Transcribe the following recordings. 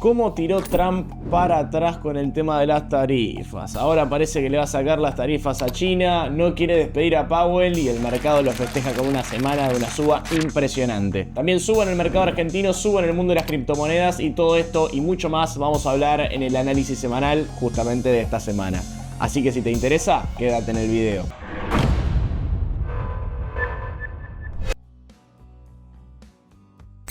¿Cómo tiró Trump para atrás con el tema de las tarifas? Ahora parece que le va a sacar las tarifas a China, no quiere despedir a Powell y el mercado lo festeja con una semana de una suba impresionante. También suba en el mercado argentino, suba en el mundo de las criptomonedas y todo esto y mucho más vamos a hablar en el análisis semanal justamente de esta semana. Así que si te interesa, quédate en el video.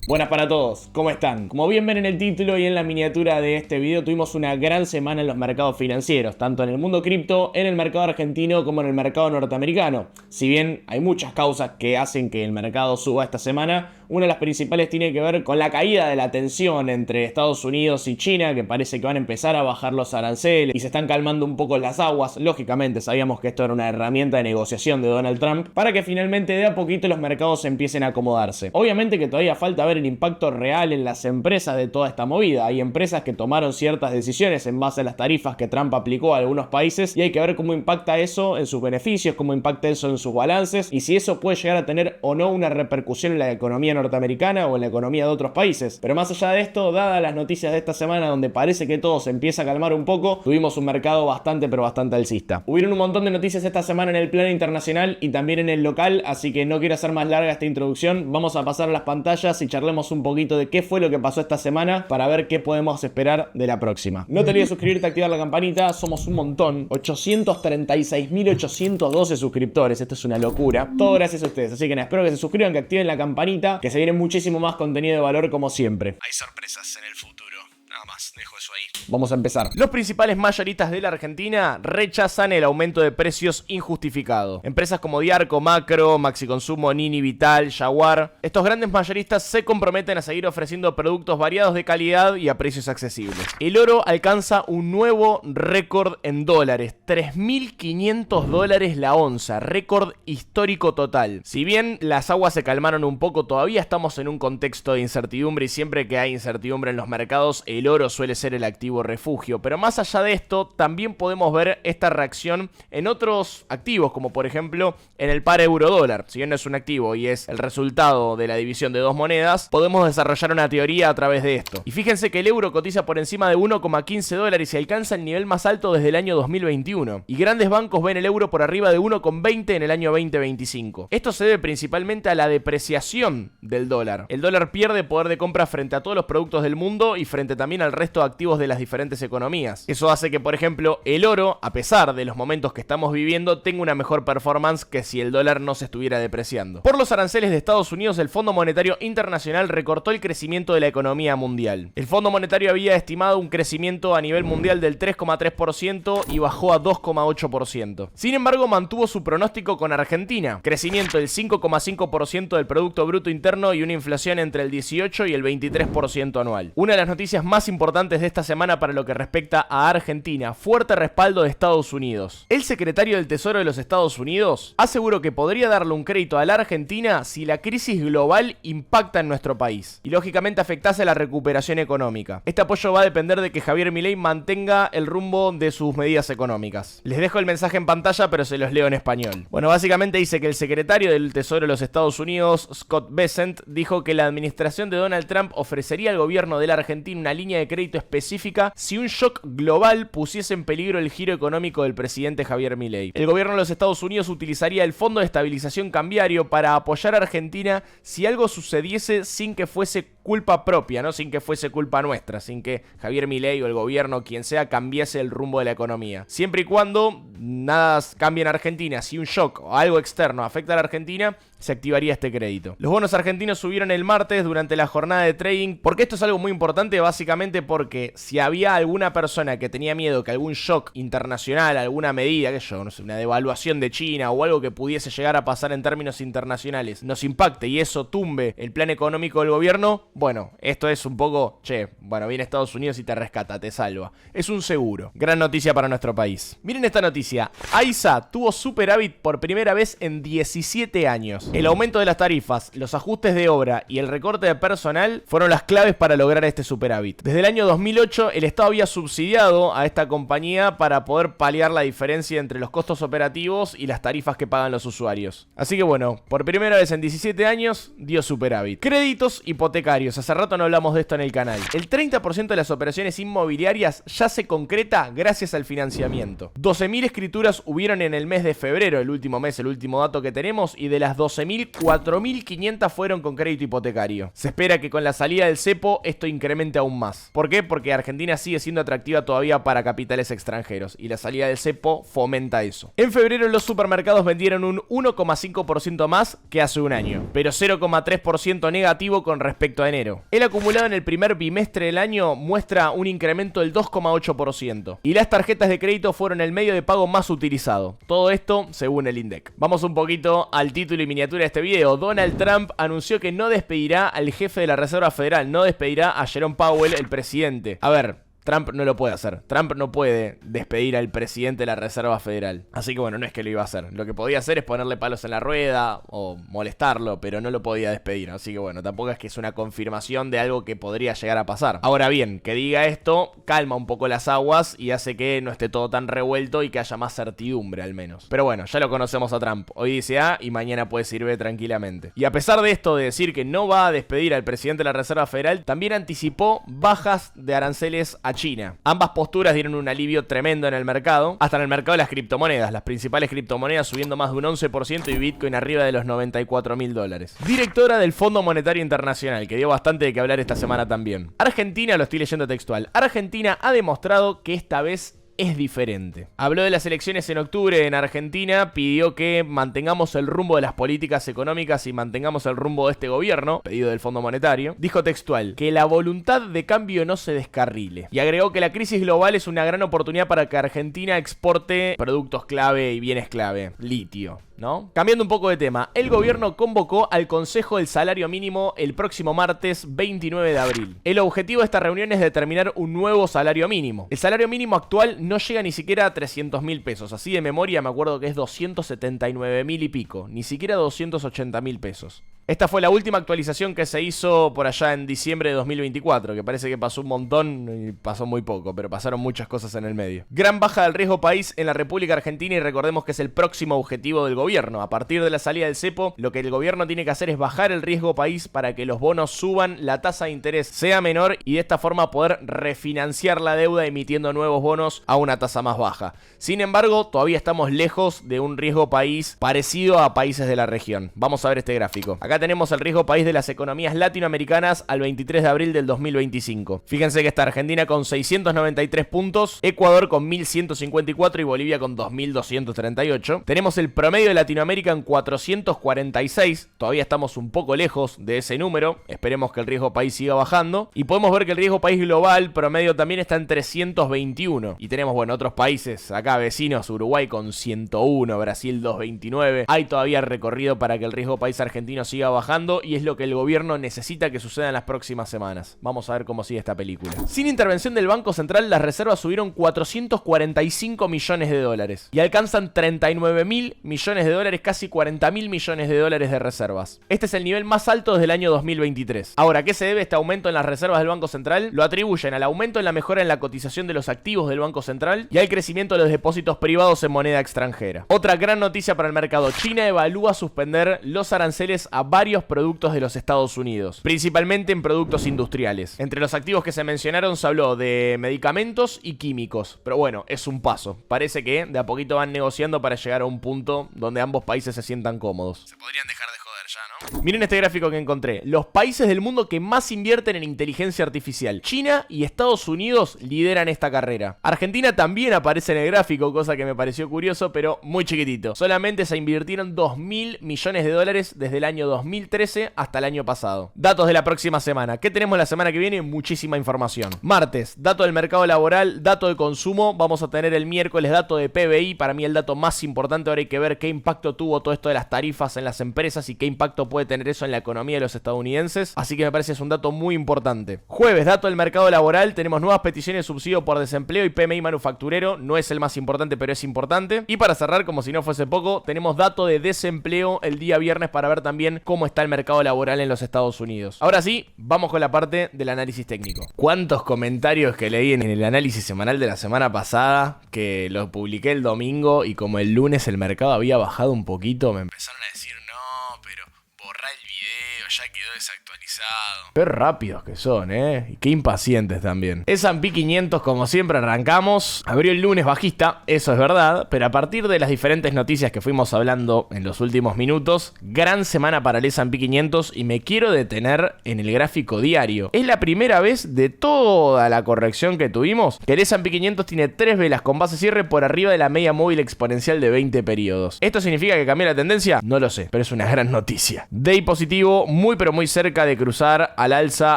Buenas para todos, ¿cómo están? Como bien ven en el título y en la miniatura de este video, tuvimos una gran semana en los mercados financieros, tanto en el mundo cripto, en el mercado argentino como en el mercado norteamericano. Si bien hay muchas causas que hacen que el mercado suba esta semana, una de las principales tiene que ver con la caída de la tensión entre Estados Unidos y China, que parece que van a empezar a bajar los aranceles y se están calmando un poco las aguas. Lógicamente sabíamos que esto era una herramienta de negociación de Donald Trump para que finalmente de a poquito los mercados empiecen a acomodarse. Obviamente que todavía falta ver el impacto real en las empresas de toda esta movida. Hay empresas que tomaron ciertas decisiones en base a las tarifas que Trump aplicó a algunos países y hay que ver cómo impacta eso en sus beneficios, cómo impacta eso en sus balances y si eso puede llegar a tener o no una repercusión en la economía norteamericana o en la economía de otros países. Pero más allá de esto, dadas las noticias de esta semana donde parece que todo se empieza a calmar un poco, tuvimos un mercado bastante alcista. Hubieron un montón de noticias esta semana en el plano internacional y también en el local, así que no quiero hacer más larga esta introducción. Vamos a pasar a las pantallas y charlemos un poquito de qué fue lo que pasó esta semana para ver qué podemos esperar de la próxima. No te olvides suscribirte, activar la campanita, somos un montón, 836.812 suscriptores, esto es una locura, todo gracias a ustedes, así que nada, espero que se suscriban, que activen la campanita, que se viene muchísimo más contenido de valor como siempre. Hay sorpresas en el futuro, nada más, dejo eso ahí. Vamos a empezar. Los principales mayoristas de la Argentina rechazan el aumento de precios injustificado. Empresas como Diarco, Macro, Maxi Consumo, Nini, Vital, Jaguar. Estos grandes mayoristas se comprometen a seguir ofreciendo productos variados de calidad y a precios accesibles. El oro alcanza un nuevo récord en dólares. 3.500 dólares la onza. Récord histórico total. Si bien las aguas se calmaron un poco, todavía estamos en un contexto de incertidumbre y siempre que hay incertidumbre en los mercados, el oro suele ser el activo refugio, pero más allá de esto también podemos ver esta reacción en otros activos, como por ejemplo en el par euro-dólar. Si bien no es un activo y es el resultado de la división de dos monedas, podemos desarrollar una teoría a través de esto. Y fíjense que el euro cotiza por encima de 1,15 dólares y alcanza el nivel más alto desde el año 2021. Y grandes bancos ven el euro por arriba de 1,20 en el año 2025. Esto se debe principalmente a la depreciación del dólar. El dólar pierde poder de compra frente a todos los productos del mundo y frente también al resto de activos de las diferentes economías. Eso hace que, por ejemplo, el oro, a pesar de los momentos que estamos viviendo, tenga una mejor performance que si el dólar no se estuviera depreciando. Por los aranceles de Estados Unidos, el Fondo Monetario Internacional recortó el crecimiento de la economía mundial. El Fondo Monetario había estimado un crecimiento a nivel mundial del 3,3% y bajó a 2,8%. Sin embargo, mantuvo su pronóstico con Argentina, crecimiento del 5,5% del Producto Bruto Interno y una inflación entre el 18 y el 23% anual. Una de las noticias más importantes de esta semana para lo que respecta a Argentina, fuerte respaldo de Estados Unidos. El secretario del Tesoro de los Estados Unidos aseguró que podría darle un crédito a la Argentina si la crisis global impacta en nuestro país y lógicamente afectase la recuperación económica. Este apoyo va a depender de que Javier Milei mantenga el rumbo de sus medidas económicas. Les dejo el mensaje en pantalla, pero se los leo en español. Bueno, básicamente dice que el secretario del Tesoro de los Estados Unidos, Scott Bessent, dijo que la administración de Donald Trump ofrecería al gobierno de la Argentina una línea de crédito específica si un shock global pusiese en peligro el giro económico del presidente Javier Milei. El gobierno de los Estados Unidos utilizaría el Fondo de Estabilización Cambiario para apoyar a Argentina si algo sucediese sin que fuese culpa propia, ¿no? Sin que fuese culpa nuestra, sin que Javier Milei o el gobierno, quien sea, cambiase el rumbo de la economía. Siempre y cuando nada cambie en Argentina, si un shock o algo externo afecta a la Argentina, se activaría este crédito. Los bonos argentinos subieron el martes durante la jornada de trading, porque esto es algo muy importante, básicamente porque si había alguna persona que tenía miedo que algún shock internacional, alguna medida, que yo, no sé, una devaluación de China o algo que pudiese llegar a pasar en términos internacionales, nos impacte y eso tumbe el plan económico del gobierno, bueno, esto es un poco, bueno, viene Estados Unidos y te rescata, te salva. Es un seguro. Gran noticia para nuestro país. Miren esta noticia. AISA tuvo superávit por primera vez en 17 años. El aumento de las tarifas, los ajustes de obra y el recorte de personal fueron las claves para lograr este superávit. Desde el año 2008, el Estado había subsidiado a esta compañía para poder paliar la diferencia entre los costos operativos y las tarifas que pagan los usuarios. Así que bueno, por primera vez en 17 años dio superávit. Créditos hipotecarios. hipotecarios. Hace rato no hablamos de esto en el canal. El 30% de las operaciones inmobiliarias ya se concreta gracias al financiamiento. 12.000 escrituras hubieron en el mes de febrero, el último mes, el último dato que tenemos, y de las 12.000, 4.500 fueron con crédito hipotecario. Se espera que con la salida del cepo esto incremente aún más. ¿Por qué? Porque Argentina sigue siendo atractiva todavía para capitales extranjeros y la salida del cepo fomenta eso. En febrero los supermercados vendieron un 1,5% más que hace un año, pero 0,3% negativo con respecto a enero. El acumulado en el primer bimestre del año muestra un incremento del 2,8%. Y las tarjetas de crédito fueron el medio de pago más utilizado. Todo esto según el INDEC. Vamos un poquito al título y miniatura de este video. Donald Trump anunció que no despedirá al jefe de la Reserva Federal, no despedirá a Jerome Powell, el presidente. A ver, Trump no lo puede hacer. Trump no puede despedir al presidente de la Reserva Federal. Así que bueno, no es que lo iba a hacer. Lo que podía hacer es ponerle palos en la rueda o molestarlo, pero no lo podía despedir. Así que bueno, tampoco es que es una confirmación de algo que podría llegar a pasar. Ahora bien, que diga esto calma un poco las aguas y hace que no esté todo tan revuelto y que haya más certidumbre al menos. Pero bueno, ya lo conocemos a Trump. Hoy dice A y mañana puede decir B tranquilamente. Y a pesar de esto de decir que no va a despedir al presidente de la Reserva Federal, también anticipó bajas de aranceles a China. Ambas posturas dieron un alivio tremendo en el mercado, hasta en el mercado de las criptomonedas, las principales criptomonedas subiendo más de un 11% y Bitcoin arriba de los $94.000. Directora del Fondo Monetario Internacional, que dio bastante de qué hablar esta semana también. Argentina, lo estoy leyendo textual, Argentina ha demostrado que esta vez es diferente. Habló de las elecciones en octubre en Argentina, pidió que mantengamos el rumbo de las políticas económicas y mantengamos el rumbo de este gobierno, pedido del Fondo Monetario. Dijo textual, que la voluntad de cambio no se descarrile. Y agregó que la crisis global es una gran oportunidad para que Argentina exporte productos clave y bienes clave. Litio, ¿no? Cambiando un poco de tema, el gobierno convocó al Consejo del Salario Mínimo el próximo martes 29 de abril. El objetivo de esta reunión es determinar un nuevo salario mínimo. El salario mínimo actual no llega ni siquiera a 300.000 pesos. Así de memoria me acuerdo que es 279.000 y pico. Ni siquiera 280.000 pesos. Esta fue la última actualización que se hizo por allá en diciembre de 2024, que parece que pasó un montón y pasó muy poco, pero pasaron muchas cosas en el medio. Gran baja del riesgo país en la República Argentina y recordemos que es el próximo objetivo del gobierno. A partir de la salida del cepo, lo que el gobierno tiene que hacer es bajar el riesgo país para que los bonos suban, la tasa de interés sea menor y de esta forma poder refinanciar la deuda emitiendo nuevos bonos a una tasa más baja. Sin embargo, todavía estamos lejos de un riesgo país parecido a países de la región. Vamos a ver este gráfico. Acá tenemos el riesgo país de las economías latinoamericanas al 23 de abril del 2025. Fíjense que está Argentina con 693 puntos, Ecuador con 1154 y Bolivia con 2238. Tenemos el promedio de Latinoamérica en 446. Todavía estamos un poco lejos de ese número. Esperemos que el riesgo país siga bajando. Y podemos ver que el riesgo país global promedio también está en 321. Y tenemos, bueno, otros países acá vecinos, Uruguay con 101, Brasil 229. Hay todavía recorrido para que el riesgo país argentino siga bajando y es lo que el gobierno necesita que suceda en las próximas semanas. Vamos a ver cómo sigue esta película. Sin intervención del Banco Central, las reservas subieron 445 millones de dólares y alcanzan 39.000 millones de dólares, casi 40.000 millones de dólares de reservas. Este es el nivel más alto desde el año 2023. Ahora, ¿a qué se debe este aumento en las reservas del Banco Central? Lo atribuyen al aumento en la mejora en la cotización de los activos del Banco Central y al crecimiento de los depósitos privados en moneda extranjera. Otra gran noticia para el mercado: China evalúa suspender los aranceles a varios productos de los Estados Unidos, principalmente en productos industriales. Entre los activos que se mencionaron se habló de medicamentos y químicos, pero bueno, es un paso. Parece que de a poquito van negociando para llegar a un punto donde ambos países se sientan cómodos. Se podrían dejar de joder ya, ¿no? Miren este gráfico que encontré. Los países del mundo que más invierten en inteligencia artificial. China y Estados Unidos lideran esta carrera. Argentina también aparece en el gráfico, cosa que me pareció curioso, pero muy chiquitito. Solamente se invirtieron 2.000 millones de dólares desde el año 2013 hasta el año pasado. Datos de la próxima semana. ¿Qué tenemos la semana que viene? Muchísima información. Martes, dato del mercado laboral, dato de consumo. Vamos a tener el miércoles dato de PBI. Para mí el dato más importante. Ahora hay que ver qué impacto tuvo todo esto de las tarifas en las empresas y qué impacto puede tener eso en la economía de los estadounidenses. Así que me parece es un dato muy importante. Jueves, dato del mercado laboral. Tenemos nuevas peticiones de subsidio por desempleo y PMI manufacturero. No es el más importante, pero es importante. Y para cerrar, como si no fuese poco, tenemos dato de desempleo el día viernes para ver también cómo está el mercado laboral en los Estados Unidos. Ahora sí, vamos con la parte del análisis técnico. ¿Cuántos comentarios que leí en el análisis semanal de la semana pasada? Que lo publiqué el domingo y como el lunes el mercado había bajado un poquito, me empezaron a decir: no, pero borrá el video, ya quedó desactualizado. Qué rápidos que son, y qué impacientes también. S&P 500, como siempre, arrancamos. Abrió el lunes bajista, eso es verdad, pero a partir de las diferentes noticias que fuimos hablando en los últimos minutos, gran semana para el S&P 500 y me quiero detener en el gráfico diario. Es la primera vez de toda la corrección que tuvimos que el S&P 500 tiene 3 velas con base cierre por arriba de la media móvil exponencial de 20 periodos. ¿Esto significa que cambió la tendencia? No lo sé, pero es una gran noticia. DAI positivo, muy pero muy cerca de cruzar al alza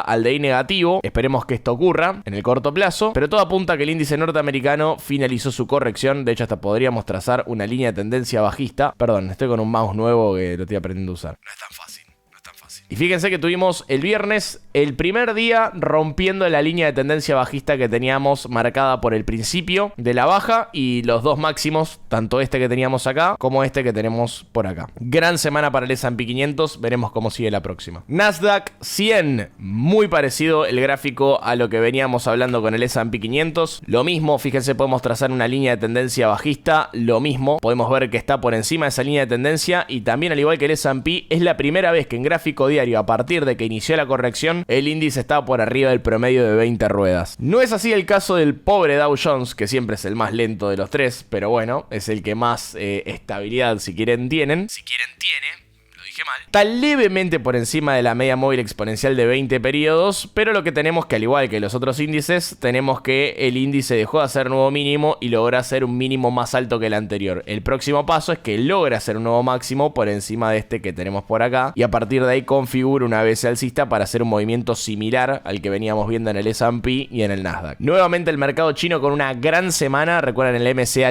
al DAI negativo. Esperemos que esto ocurra en el corto plazo, pero todo apunta a que el índice norteamericano finalizó su corrección. De hecho, hasta podríamos trazar una línea de tendencia bajista. Perdón, estoy con un mouse nuevo que lo estoy aprendiendo a usar. No es tan fácil. Y fíjense que tuvimos el viernes, el primer día, rompiendo la línea de tendencia bajista que teníamos marcada por el principio de la baja y los dos máximos, tanto este que teníamos acá como este que tenemos por acá. Gran semana para el S&P 500, veremos cómo sigue la próxima. Nasdaq 100, muy parecido el gráfico a lo que veníamos hablando con el S&P 500. Lo mismo, fíjense, podemos trazar una línea de tendencia bajista, lo mismo, podemos ver que está por encima de esa línea de tendencia y también al igual que el S&P, es la primera vez que en gráfico diario, a partir de que inició la corrección, el índice está por arriba del promedio de 20 ruedas. No es así el caso del pobre Dow Jones, que siempre es el más lento de los tres, pero bueno, es el que más estabilidad, si quieren, tiene. Está levemente por encima de la media móvil exponencial de 20 periodos, pero lo que tenemos que, al igual que los otros índices, tenemos que el índice dejó de hacer nuevo mínimo y logra hacer un mínimo más alto que el anterior. El próximo paso es que logra hacer un nuevo máximo por encima de este que tenemos por acá y a partir de ahí configura una BC alcista para hacer un movimiento similar al que veníamos viendo en el S&P y en el Nasdaq. Nuevamente el mercado chino con una gran semana. Recuerden, el MSCI,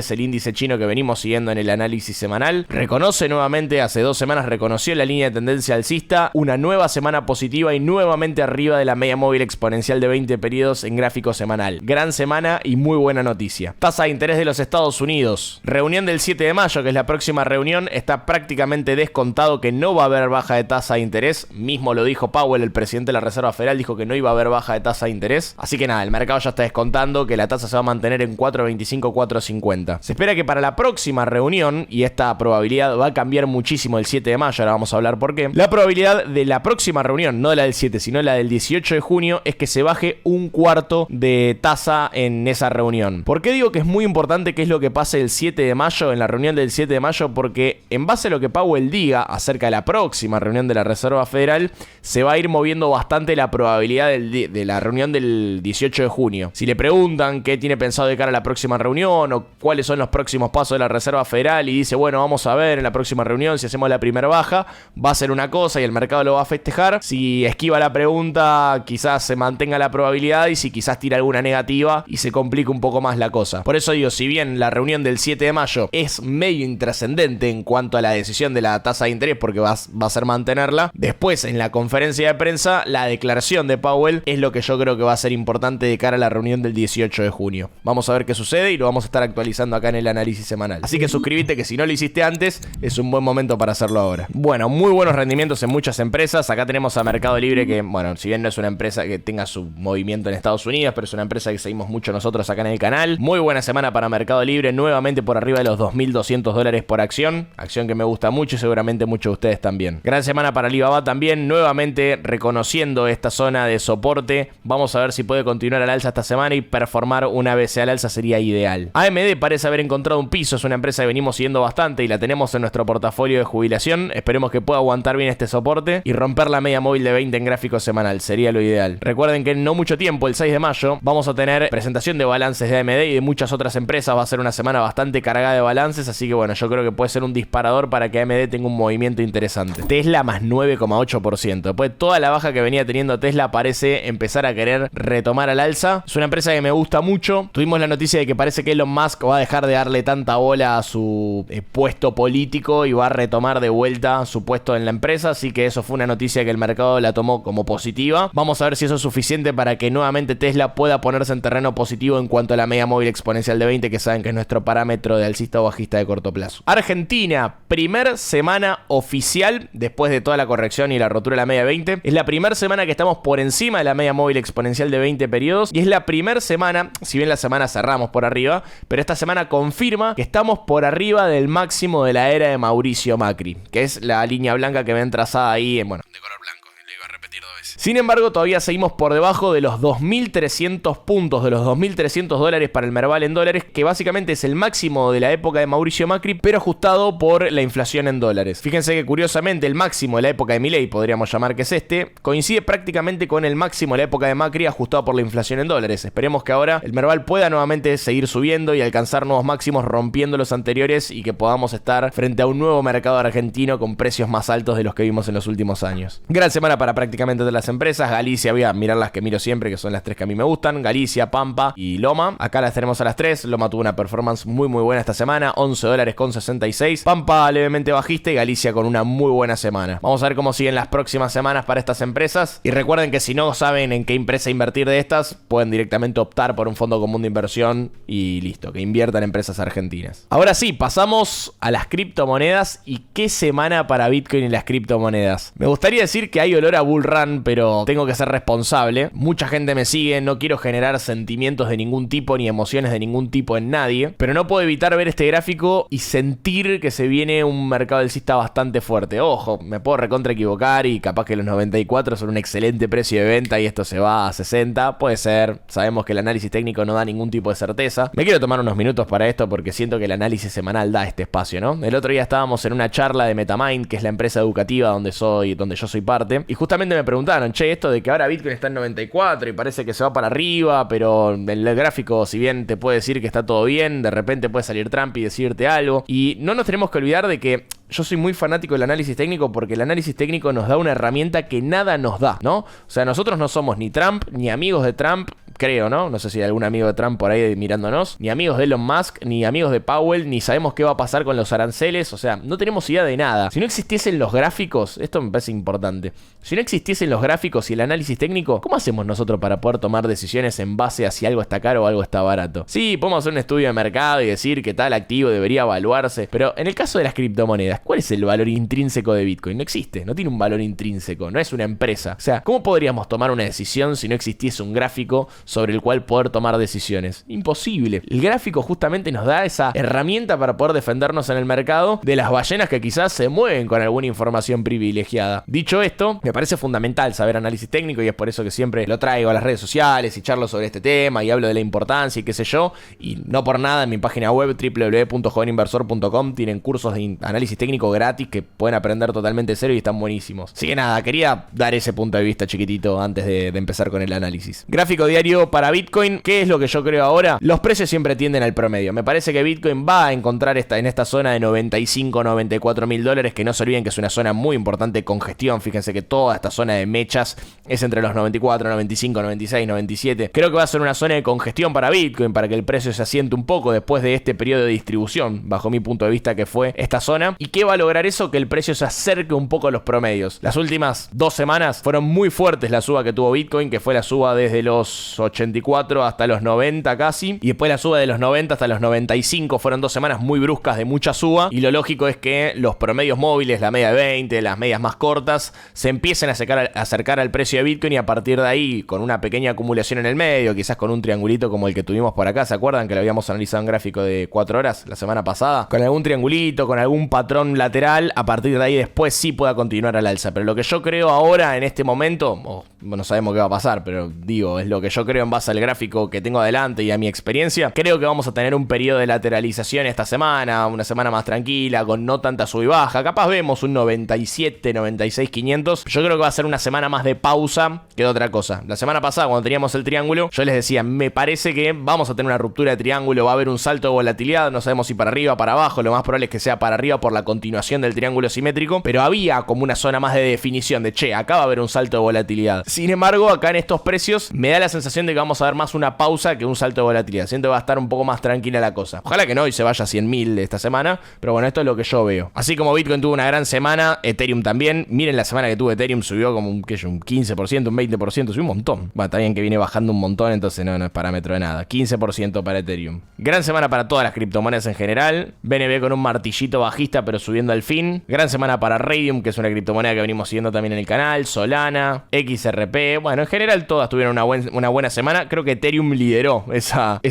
el índice chino que venimos siguiendo en el análisis semanal, reconoce nuevamente, hace 2 semanas reconoció la línea de tendencia alcista, una nueva semana positiva y nuevamente arriba de la media móvil exponencial de 20 periodos en gráfico semanal. Gran semana y muy buena noticia. Tasa de interés de los Estados Unidos. Reunión del 7 de mayo, que es la próxima reunión, está prácticamente descontado que no va a haber baja de tasa de interés. Mismo lo dijo Powell, el presidente de la Reserva Federal, dijo que no iba a haber baja de tasa de interés. Así que nada, el mercado ya está descontando que la tasa se va a mantener en 4.25, 4.50. Se espera que para la próxima reunión, y esta probabilidad va a cambiar muchísimo el 7 de mayo, ahora vamos a hablar por qué. La probabilidad de la próxima reunión, no la del 7, sino la del 18 de junio, es que se baje 1/4 de tasa en esa reunión. ¿Por qué digo que es muy importante qué es lo que pase el 7 de mayo, en la reunión del 7 de mayo? Porque en base a lo que Powell diga acerca de la próxima reunión de la Reserva Federal, se va a ir moviendo bastante la probabilidad de la reunión del 18 de junio. Si le preguntan qué tiene pensado de cara a la próxima reunión o cuáles son los próximos pasos de la Reserva Federal y dice, bueno, vamos a ver en la próxima reunión si hacemos la primera baja, va a ser una cosa y el mercado lo va a festejar. Si esquiva la pregunta, quizás se mantenga la probabilidad y si quizás tira alguna negativa y se complica un poco más la cosa. Por eso digo, si bien la reunión del 7 de mayo es medio intrascendente en cuanto a la decisión de la tasa de interés porque va a ser mantenerla, después en la conferencia de prensa la declaración de Powell es lo que yo creo que va a ser importante de cara a la reunión del 18 de junio. Vamos a ver qué sucede y lo vamos a estar actualizando acá en el análisis semanal. Así que suscríbete, que si no lo hiciste antes es un buen momento para hacerlo ahora. Bueno, muy buenos rendimientos en muchas empresas. Acá tenemos a Mercado Libre que, bueno, si bien no es una empresa que tenga su movimiento en Estados Unidos, pero es una empresa que seguimos mucho nosotros acá en el canal. Muy buena semana para Mercado Libre, nuevamente por arriba de los $2.200 por acción que me gusta mucho y seguramente muchos de ustedes también. Gran semana para Alibaba también, nuevamente reconociendo esta zona de soporte. Vamos a ver si puede continuar al alza esta semana y performar una BC al alza sería ideal. AMD parece haber encontrado un piso, es una empresa que venimos siguiendo bastante y la tenemos en nuestro portafolio de jubilación. Esperemos que pueda aguantar bien este soporte y romper la media móvil de 20 en gráfico semanal, sería lo ideal. Recuerden que en no mucho tiempo, el 6 de mayo, vamos a tener presentación de balances de AMD y de muchas otras empresas. Va a ser una semana bastante cargada de balances, así que bueno, yo creo que puede ser un disparador para que AMD tenga un movimiento interesante. Tesla más 9,8%. Después de toda la baja que venía teniendo Tesla, parece empezar a querer retomar al alza. Es una empresa que me gusta mucho. Tuvimos la noticia de que parece que Elon Musk va a dejar de darle tanta bola a su puesto político y va a retomar de vuelta su puesto en la empresa, así que eso fue una noticia que el mercado la tomó como positiva. Vamos a ver si eso es suficiente para que nuevamente Tesla pueda ponerse en terreno positivo en cuanto a la media móvil exponencial de 20, que saben que es nuestro parámetro de alcista o bajista de corto plazo. Argentina, primer semana oficial después de toda la corrección y la rotura de la media 20. Es la primera semana que estamos por encima de la media móvil exponencial de 20 periodos y es la primera semana, si bien la semana cerramos por arriba, pero esta semana confirma que estamos por arriba del máximo de la era de Mauricio Macri, que es la línea blanca que ven trazada ahí, de color blanco. Le iba a repetir 2 veces. Sin embargo, todavía seguimos por debajo de los 2.300 puntos, de los 2.300 dólares para el Merval en dólares, que básicamente es el máximo de la época de Mauricio Macri, pero ajustado por la inflación en dólares. Fíjense que curiosamente el máximo de la época de Milei, podríamos llamar que es coincide prácticamente con el máximo de la época de Macri ajustado por la inflación en dólares. Esperemos que ahora el Merval pueda nuevamente seguir subiendo y alcanzar nuevos máximos rompiendo los anteriores y que podamos estar frente a un nuevo mercado argentino con precios más altos de los que vimos en los últimos años. Gran semana para prácticamente todas las empresas. Galicia, voy a mirar las que miro siempre, que son las 3 que a mí me gustan: Galicia, Pampa y Loma. Acá las tenemos a las 3. Loma tuvo una performance muy buena esta semana, 11 dólares con 66. Pampa levemente bajista y Galicia con una muy buena semana. Vamos a ver cómo siguen las próximas semanas para estas empresas. Y recuerden que si no saben en qué empresa invertir de estas, pueden directamente optar por un fondo común de inversión y listo, que inviertan en empresas argentinas. Ahora sí, pasamos a las criptomonedas. Y qué semana para Bitcoin y las criptomonedas. Me gustaría decir que hay olor a bull run, pero tengo que ser responsable. Mucha gente me sigue, no quiero generar sentimientos de ningún tipo ni emociones de ningún tipo en nadie, pero no puedo evitar ver este gráfico y sentir que se viene un mercado alcista bastante fuerte. Ojo, me puedo recontra equivocar y capaz que los 94 son un excelente precio de venta y esto se va a 60, puede ser. Sabemos que el análisis técnico no da ningún tipo de certeza. Me quiero tomar unos minutos para esto porque siento que el análisis semanal da este espacio, ¿no? El otro día estábamos en una charla de Metamind, que es la empresa educativa donde yo soy parte, y justamente me preguntaron, che, esto de que ahora Bitcoin está en 94 y parece que se va para arriba, pero el gráfico, si bien te puede decir que está todo bien, de repente puede salir Trump y decirte algo. Y no nos tenemos que olvidar de que yo soy muy fanático del análisis técnico porque el análisis técnico nos da una herramienta que nada nos da, ¿no? O sea, nosotros no somos ni Trump, ni amigos de Trump, creo, ¿no? No sé si hay algún amigo de Trump por ahí mirándonos, ni amigos de Elon Musk, ni amigos de Powell, ni sabemos qué va a pasar con los aranceles, o sea, no tenemos idea de nada. Si no existiesen los gráficos, esto me parece importante, si no existiesen los gráficos y el análisis técnico, ¿cómo hacemos nosotros para poder tomar decisiones en base a si algo está caro o algo está barato? Sí, podemos hacer un estudio de mercado y decir que tal activo debería evaluarse, pero en el caso de las criptomonedas, ¿cuál es el valor intrínseco de Bitcoin? No existe, no tiene un valor intrínseco, no es una empresa. O sea, ¿cómo podríamos tomar una decisión si no existiese un gráfico sobre el cual poder tomar decisiones? Imposible. El gráfico justamente nos da esa herramienta para poder defendernos en el mercado de las ballenas que quizás se mueven con alguna información privilegiada. Dicho esto, me parece fundamental saber análisis técnico y es por eso que siempre lo traigo a las redes sociales y charlo sobre este tema y hablo de la importancia y qué sé yo. Y no por nada en mi página web www.joveninversor.com tienen cursos de análisis técnico gratis que pueden aprender totalmente cero y están buenísimos. Así que nada, quería dar ese punto de vista chiquitito antes de empezar con el análisis. Gráfico diario para Bitcoin. ¿Qué es lo que yo creo ahora? Los precios siempre tienden al promedio. Me parece que Bitcoin va a encontrar en esta zona de 95, 94 mil dólares, que no se olviden que es una zona muy importante de congestión. Fíjense que toda esta zona de mechas es entre los 94, 95, 96, 97. Creo que va a ser una zona de congestión para Bitcoin, para que el precio se asiente un poco después de este periodo de distribución, bajo mi punto de vista, que fue esta zona. ¿Y qué va a lograr eso? Que el precio se acerque un poco a los promedios. Las últimas 2 semanas fueron muy fuertes la suba que tuvo Bitcoin, que fue la suba desde los 84 hasta los 90 casi, y después la suba de los 90 hasta los 95. Fueron 2 semanas muy bruscas de mucha suba, y lo lógico es que los promedios móviles, la media de 20, las medias más cortas, se empiecen a acercar al precio de Bitcoin, y a partir de ahí, con una pequeña acumulación en el medio, quizás con un triangulito como el que tuvimos por acá, ¿se acuerdan que lo habíamos analizado en gráfico de 4 horas la semana pasada? Con algún triangulito, con algún patrón lateral, a partir de ahí después sí pueda continuar al alza. Pero lo que yo creo ahora, en este momento, no sabemos qué va a pasar, pero digo, es lo que yo creo en base al gráfico que tengo adelante y a mi experiencia. Creo que vamos a tener un periodo de lateralización esta semana, una semana más tranquila, con no tanta sub y baja. Capaz vemos un 97, 96, 500. Yo creo que va a ser una semana más de pausa que de otra cosa. La semana pasada, cuando teníamos el triángulo, yo les decía, me parece que vamos a tener una ruptura de triángulo, va a haber un salto de volatilidad, no sabemos si para arriba o para abajo, lo más probable es que sea para arriba por la continuación del triángulo simétrico, pero había como una zona más de definición de, che, acá va a haber un salto de volatilidad. Sin embargo, acá en estos precios me da la sensación de que vamos a ver más una pausa que un salto de volatilidad. Siento que va a estar un poco más tranquila la cosa. Ojalá que no y se vaya a 100.000 esta semana, pero bueno, esto es lo que yo veo. Así como Bitcoin tuvo una gran semana, Ethereum también. Miren la semana que tuvo Ethereum, subió como un 15%, un 20%, subió un montón. Bueno, está bien que viene bajando un montón, entonces no es parámetro de nada. 15% para Ethereum. Gran semana para todas las criptomonedas en general. BNB con un martillito bajista, pero subiendo al fin. Gran semana para Raydium, que es una criptomoneda que venimos siguiendo también en el canal. Solana, XRP. Bueno, en general todas tuvieron una buena semana. Creo que Ethereum lideró esa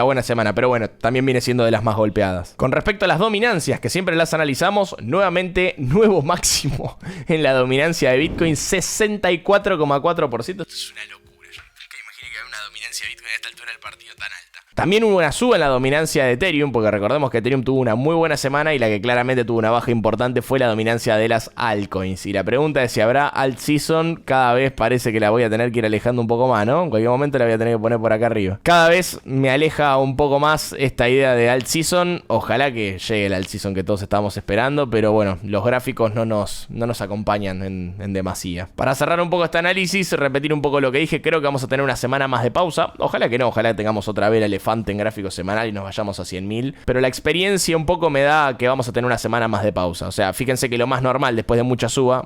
buena semana, pero bueno, también viene siendo de las más golpeadas. Con respecto a las dominancias, que siempre las analizamos, nuevamente nuevo máximo en la dominancia de Bitcoin, 64,4%. Esto es una locura. Yo nunca imaginé que había una dominancia de Bitcoin a esta altura del partido tan alta. También hubo una suba en la dominancia de Ethereum, porque recordemos que Ethereum tuvo una muy buena semana y la que claramente tuvo una baja importante fue la dominancia de las altcoins. Y la pregunta es si habrá alt season. Cada vez parece que la voy a tener que ir alejando un poco más, ¿no? En cualquier momento la voy a tener que poner por acá arriba. Cada vez me aleja un poco más esta idea de alt season. Ojalá que llegue el alt season que todos estábamos esperando, pero bueno, los gráficos no nos acompañan en demasía. Para cerrar un poco este análisis, repetir un poco lo que dije, creo que vamos a tener una semana más de pausa. Ojalá que no, ojalá que tengamos otra vez el elefante en gráfico semanal y nos vayamos a 100.000, pero la experiencia un poco me da que vamos a tener una semana más de pausa. O sea, fíjense que lo más normal después de mucha suba,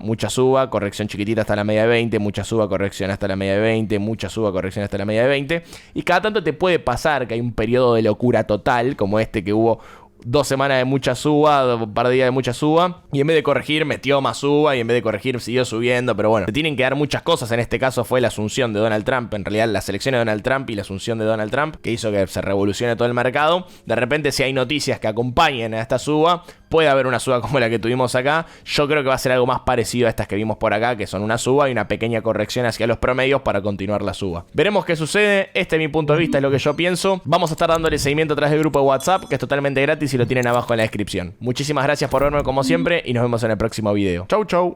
corrección chiquitita hasta la media de 20, mucha suba, corrección hasta la media de 20, mucha suba, corrección hasta la media de 20, y cada tanto te puede pasar que hay un periodo de locura total, como este que hubo 2 semanas de mucha suba, un par de días de mucha suba, y en vez de corregir metió más suba, y en vez de corregir siguió subiendo. Pero bueno, te tienen que dar muchas cosas. En este caso fue la asunción de Donald Trump, en realidad las elecciones de Donald Trump y la asunción de Donald Trump, que hizo que se revolucione todo el mercado. De repente, si hay noticias que acompañen a esta suba, puede haber una suba como la que tuvimos acá. Yo creo que va a ser algo más parecido a estas que vimos por acá, que son una suba y una pequeña corrección hacia los promedios para continuar la suba. Veremos qué sucede. Este es mi punto de vista, es lo que yo pienso. Vamos a estar dándole seguimiento a través del grupo de WhatsApp, que es totalmente gratis y lo tienen abajo en la descripción. Muchísimas gracias por verme como siempre y nos vemos en el próximo video. Chau, chau.